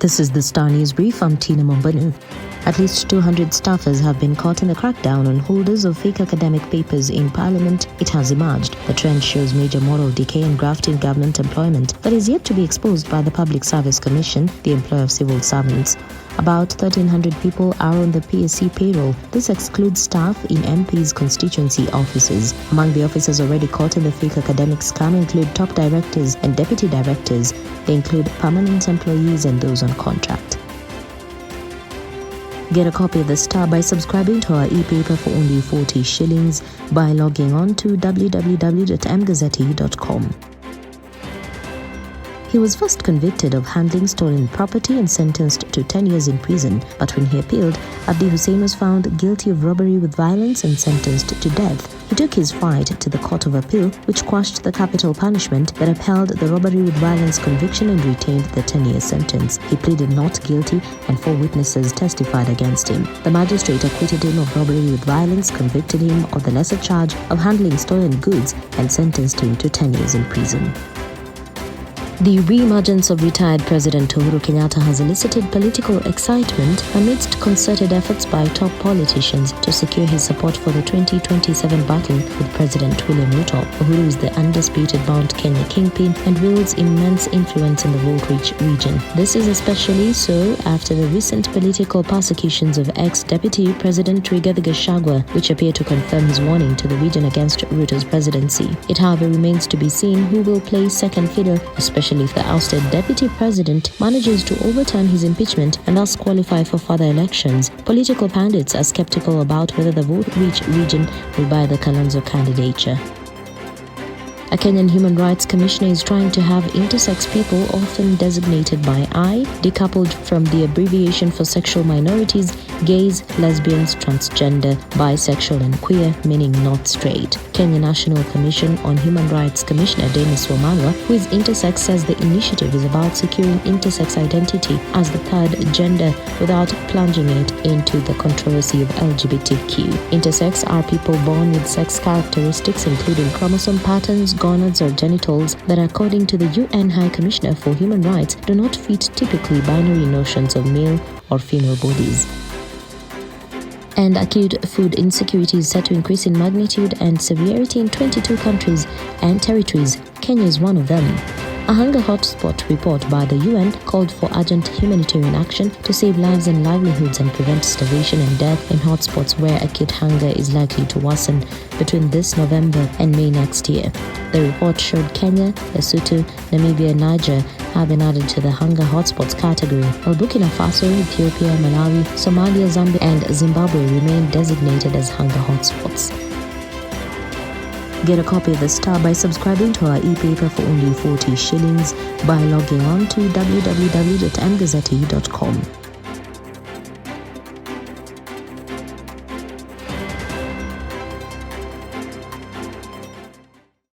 This is the Star News Brief. I'm Tina Mombanu. At least 200 staffers have been caught in the crackdown on holders of fake academic papers in Parliament. It has emerged. The trend shows major moral decay and graft in government employment that is yet to be exposed by the Public Service Commission, the employer of civil servants. About 1,300 people are on the PSC payroll. This excludes staff in MP's constituency offices. Among the officers already caught in the fake academic scam include top directors and deputy directors. They include permanent employees and those on contract. Get a copy of The Star by subscribing to our e-paper for only 40 shillings by logging on to www.mgazzetti.com. He was first convicted of handling stolen property and sentenced to 10 years in prison, but when he appealed, Abdi Hussein was found guilty of robbery with violence and sentenced to death. He took his fight to the Court of Appeal, which quashed the capital punishment but upheld the robbery with violence conviction and retained the 10-year sentence. He pleaded not guilty and 4 witnesses testified against him. The magistrate acquitted him of robbery with violence, convicted him of the lesser charge of handling stolen goods, and sentenced him to 10 years in prison. The re-emergence of retired President Uhuru Kenyatta has elicited political excitement amidst concerted efforts by top politicians to secure his support for the 2027 battle with President William Ruto. Uhuru is the undisputed Mount Kenya kingpin and wields immense influence in the vote-rich region. This is especially so after the recent political persecutions of ex-Deputy President Rigathi Gachagua, which appear to confirm his warning to the region against Ruto's presidency. It, however, remains to be seen who will play second fiddle, especially if the ousted deputy president manages to overturn his impeachment and thus qualify for further elections. Political pundits are skeptical about whether the vote-rich region will buy the Kalonzo candidature. A Kenyan human rights commissioner is trying to have intersex people, often designated by I, decoupled from the abbreviation for sexual minorities, gays, lesbians, transgender, bisexual and queer, meaning not straight. Kenya National Commission on Human Rights Commissioner Dennis Wamalwa, who is intersex, says the initiative is about securing intersex identity as the third gender without plunging it into the controversy of LGBTQ. Intersex are people born with sex characteristics including chromosome patterns, gonads or genitals that, according to the UN High Commissioner for Human Rights, do not fit typically binary notions of male or female bodies. And acute food insecurity is set to increase in magnitude and severity in 22 countries and territories. Kenya is one of them. A hunger hotspot report by the UN called for urgent humanitarian action to save lives and livelihoods and prevent starvation and death in hotspots where acute hunger is likely to worsen between this November and May next year. The report showed Kenya, Lesotho, Namibia and Niger have been added to the hunger hotspots category, while Burkina Faso, Ethiopia, Malawi, Somalia, Zambia and Zimbabwe remain designated as hunger hotspots. Get a copy of The Star by subscribing to our e-paper for only 40 shillings by logging on to www.mgazzetti.com.